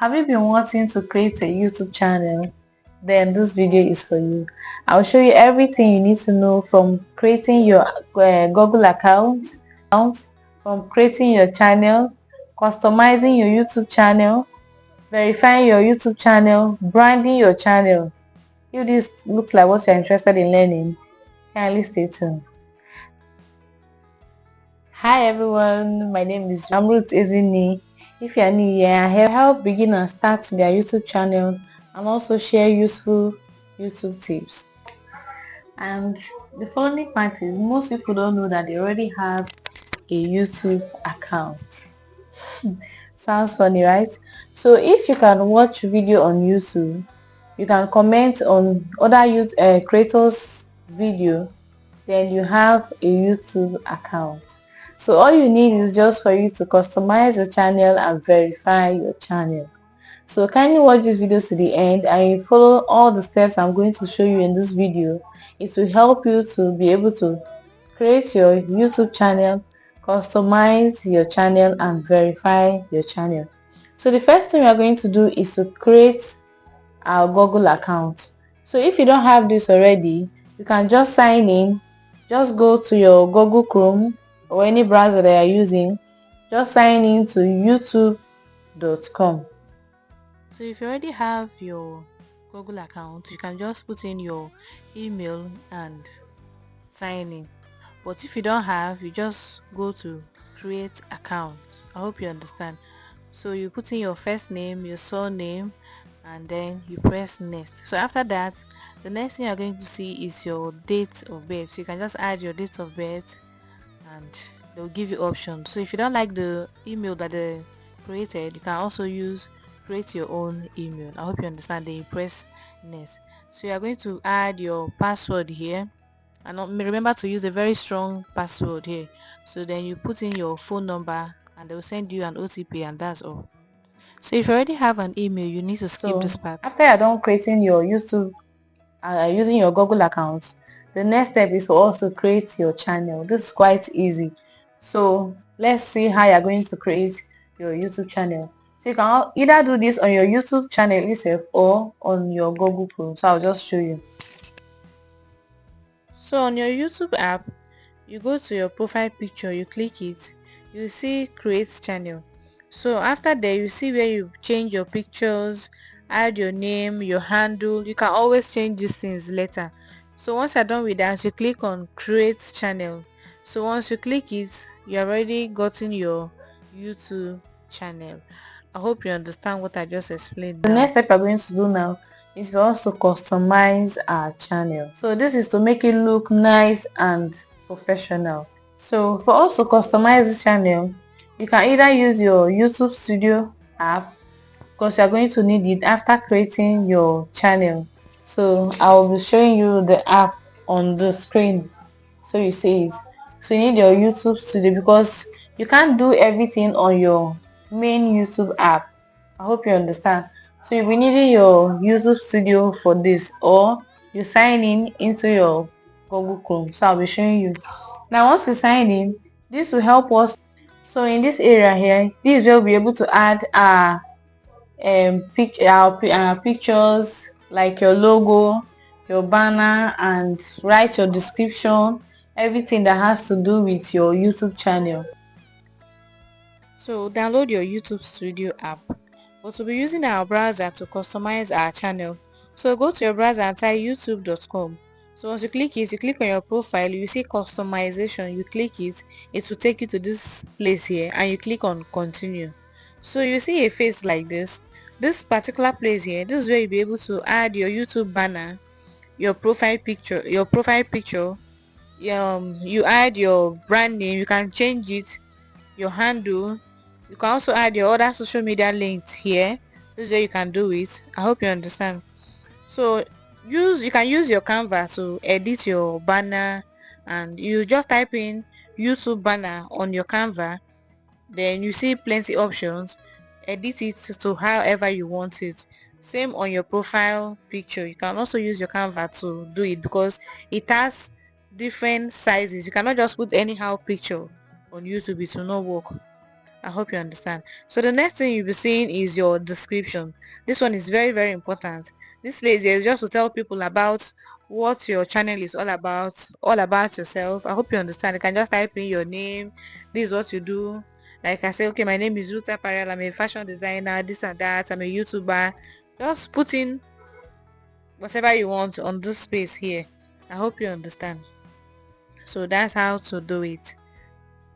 Have you been wanting to create a YouTube channel? Then this video is for you. I'll show you everything you need to know from creating your Google account, from creating your channel, customizing your YouTube channel, verifying your YouTube channel, branding your channel. If this looks like what you're interested in learning, kindly stay tuned. Hi everyone, my name is Ruth Ezinne. If you are new here, I help beginners start their YouTube channel and also share useful YouTube tips. And the funny part is most people don't know that they already have a YouTube account. Sounds funny, right? So if you can watch video on YouTube, you can comment on other YouTube creators' video, then you have a YouTube account. So all you need is just for you to customize your channel and verify your channel. So kindly watch this video to the end and follow all the steps I'm going to show you in this video. It will help you to be able to create your YouTube channel, customize your channel and verify your channel. So the first thing we are going to do is to create our Google account. So if you don't have this already, you can just sign in. Just go to your Google Chrome or any browser that you're using. Just sign in to youtube.com. So if you already have your Google account, you can just put in your email and sign in. But if you don't have, you just go to create account. I hope you understand. So you put in your first name, your surname, and then you press next. So after that, the next thing you're going to see is your date of birth. So you can just add your date of birth and they'll give you options. So if you don't like the email that they created, you can also create your own email. I hope you understand. Then you press next. So you are going to add your password here, and remember to use a very strong password here. So then you put in your phone number and they will send you an OTP, and that's all. So if you already have an email, you need to skip this part. After you're done creating your YouTube using your Google account, the next step is to also create your channel. This is quite easy. So let's see how you're going to create your YouTube channel. So you can either do this on your YouTube channel itself or on your Google Chrome. So I'll just show you. So on your YouTube app, you go to your profile picture, you click it, you see create channel. So after there, you see where you change your pictures, add your name, your handle. You can always change these things later. So once you're done with that, you click on create channel. So once you click it, you already gotten your YouTube channel. I hope you understand what I just explained. The next step we're going to do now is for us to customize our channel. So this is to make it look nice and professional. So for us to customize this channel, you can either use your YouTube Studio app, because you are going to need it after creating your channel. So I will be showing you the app on the screen so you see it. So you need your YouTube Studio because you can't do everything on your main YouTube app. I hope you understand. So you'll be needing your YouTube Studio for this, or you sign in into your Google Chrome. So I'll be showing you. Now once you sign in, this will help us. So in this area here, this is where we'll be able to add our pictures like your logo, your banner, and write your description, everything that has to do with your YouTube channel. So download your YouTube Studio app. But we'll be using our browser to customize our channel. So go to your browser and type youtube.com. So once you click it, you click on your profile, you see customization, you click it, it will take you to this place here and you click on continue. So you see a face like this particular place here, this is where you'll be able to add your YouTube banner, your profile picture, you add your brand name, you can change it, your handle. You can also add your other social media links here. This is where you can do it. I hope you understand. So you can use your Canva to edit your banner, and you just type in YouTube banner on your Canva. Then you see plenty options. Edit it to however you want it. Same on your profile picture. You can also use your Canva to do it because it has different sizes. You cannot just put anyhow picture on YouTube, it will not work. I hope you understand. So the next thing you'll be seeing is your description. This one is very, very important. This place here is just to tell people about what your channel is all about yourself. I hope you understand. You can just type in your name. This is what you do. Like I say, okay, my name is Ruth Apparel. I'm a fashion designer, this and that. I'm a YouTuber. Just put in whatever you want on this space here. I hope you understand. So that's how to do it.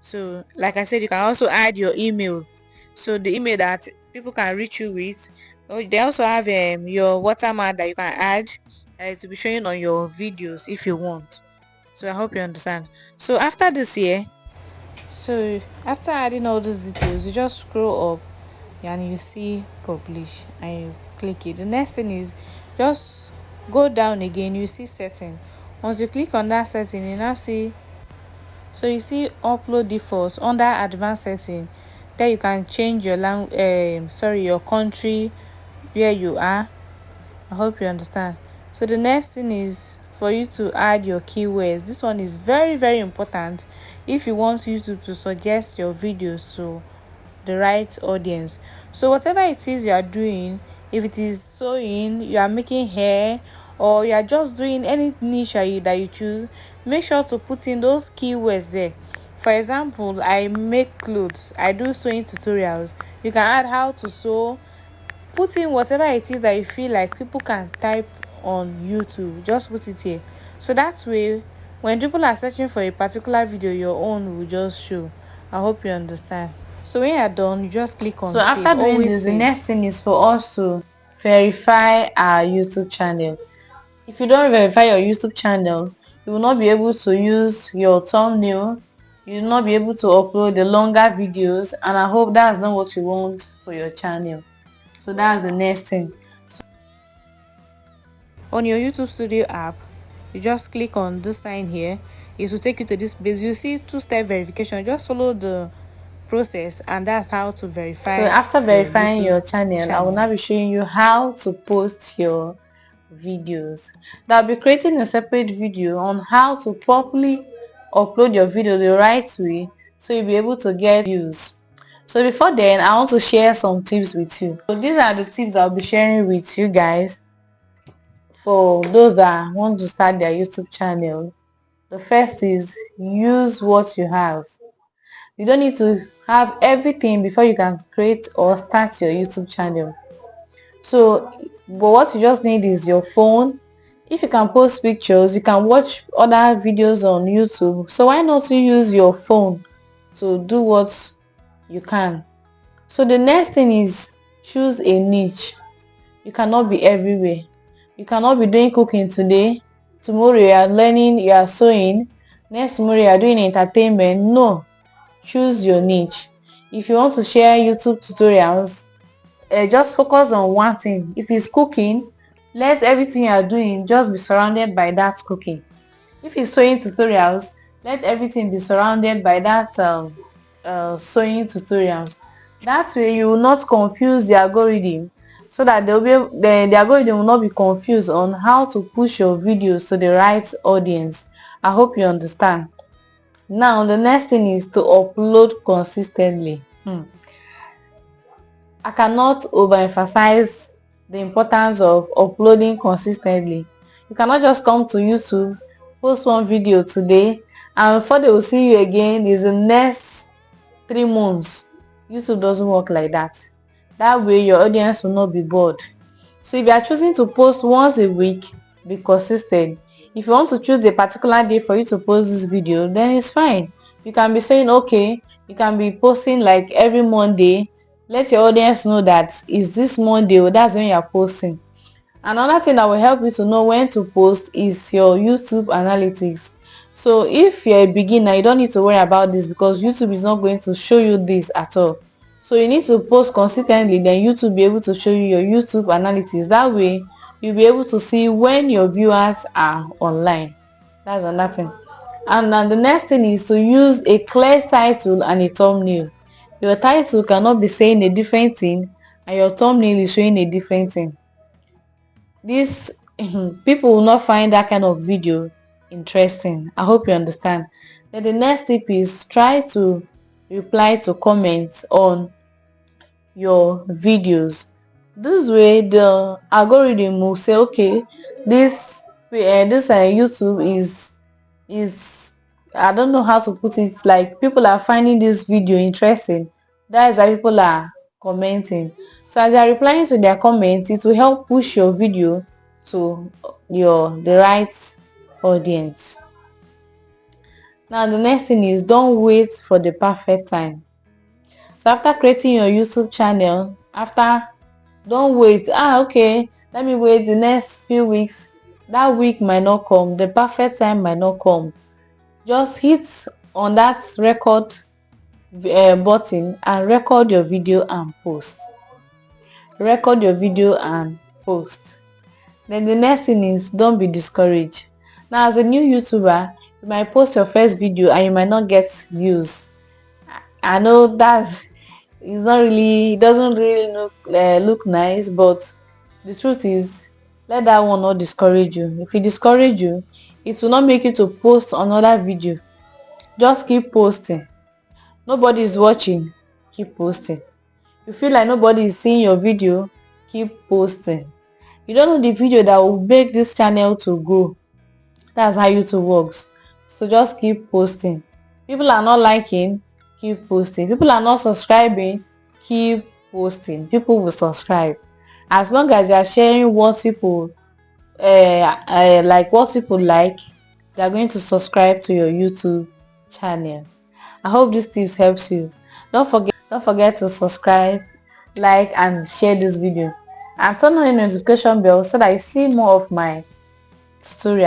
So like I said, you can also add your email, so the email that people can reach you with. Oh, they also have your watermark that you can add to be showing on your videos if you want. So I hope you understand. So after this year, so after adding all these details, you just scroll up and you see publish and you click it. The next thing is just go down again, you see setting. Once you click on that setting, you now see, so you see upload defaults under advanced setting. There you can change your your country where you are. I hope you understand. So the next thing is for you to add your keywords. This one is very, very important if you want YouTube to suggest your videos to the right audience. So whatever it is you are doing, if it is sewing, you are making hair, or you are just doing any niche that you choose, make sure to put in those keywords there. For example, I make clothes, I do sewing tutorials. You can add how to sew. Put in whatever it is that you feel like people can type on YouTube. Just put it here. So that way, when people are searching for a particular video, your own will just show. I hope you understand. So when you're done, you just click on So save. after doing Always this, the save. next thing is for us to verify our YouTube channel. If you don't verify your YouTube channel, you will not be able to use your thumbnail. You will not be able to upload the longer videos, and I hope that's not what you want for your channel. So that's the next thing. On your YouTube Studio app, you just click on this sign here. It will take you to this page. You see two-step verification. Just follow the process, and that's how to So verify after your verifying YouTube your channel, I will channel. now be showing you how to post your videos. I'll be creating a separate video on how to properly upload your video the right way, so you'll be able to get views. So before then, I want to share some tips with you. So these are the tips I'll be sharing with you guys for those that want to start their YouTube channel. The first is use what you have. You don't need to have everything before you can create or start your YouTube channel. So, but what you just need is your phone. If you can post pictures, you can watch other videos on YouTube. So why not you use your phone to do what you can? So the next thing is choose a niche. You cannot be everywhere. You cannot be doing cooking today. Tomorrow you are learning, you are sewing. Next tomorrow you are doing entertainment. No, choose your niche. If you want to share YouTube tutorials, just focus on one thing. If it's cooking, let everything you are doing just be surrounded by that cooking. If it's sewing tutorials, let everything be surrounded by that sewing tutorials. That way you will not confuse the algorithm, so that the algorithm will not be confused on how to push your videos to the right audience. I hope you understand. Now the next thing is to upload consistently. I cannot overemphasize the importance of uploading consistently. You cannot just come to YouTube, post one video today, and before they will see you again is the next 3 months. YouTube doesn't work like that. That way your audience will not be bored. So if you are choosing to post once a week, be consistent. If you want to choose a particular day for you to post this video, then it's fine. You can be saying, okay, you can be posting like every Monday. Let your audience know that is this Monday, or that's when you are posting. Another thing that will help you to know when to post is your YouTube analytics. So if you're a beginner, you don't need to worry about this, because YouTube is not going to show you this at all. So you need to post consistently, then YouTube will be able to show you your YouTube analytics. That way you'll be able to see when your viewers are online. That's another thing. And then the next thing is to use a clear title and a thumbnail. Your title cannot be saying a different thing and your thumbnail is showing a different thing. This people will not find that kind of video interesting. I hope you understand. Then the next tip is try to reply to comments on your videos. This way the algorithm will say, okay, this YouTube is, I don't know how to put it, like people are finding this video interesting. That is why people are commenting. So as you are replying to their comments, it will help push your video to the right audience. Now the next thing is, don't wait for the perfect time. So after creating your YouTube channel, don't wait, okay, let me wait the next few weeks. That week might not come, the perfect time might not come. Just hit on that record button and record your video and post. Record your video and post. Then the next thing is, don't be discouraged. Now as a new YouTuber, you might post your first video and you might not get views. I know it doesn't really look nice, but the truth is, let that one not discourage you. If it discourage you, it will not make you to post another video. Just keep posting. Nobody is watching, keep posting. You feel like nobody is seeing your video, keep posting. You don't know the video that will make this channel to grow. That's how YouTube works. So just keep posting. People are not liking, keep posting. People are not subscribing, keep posting. People will subscribe. As long as you are sharing what people what people like, they are going to subscribe to your YouTube channel. I hope these tips helps you. Don't forget to subscribe, like and share this video, and turn on the notification bell so that you see more of my tutorials.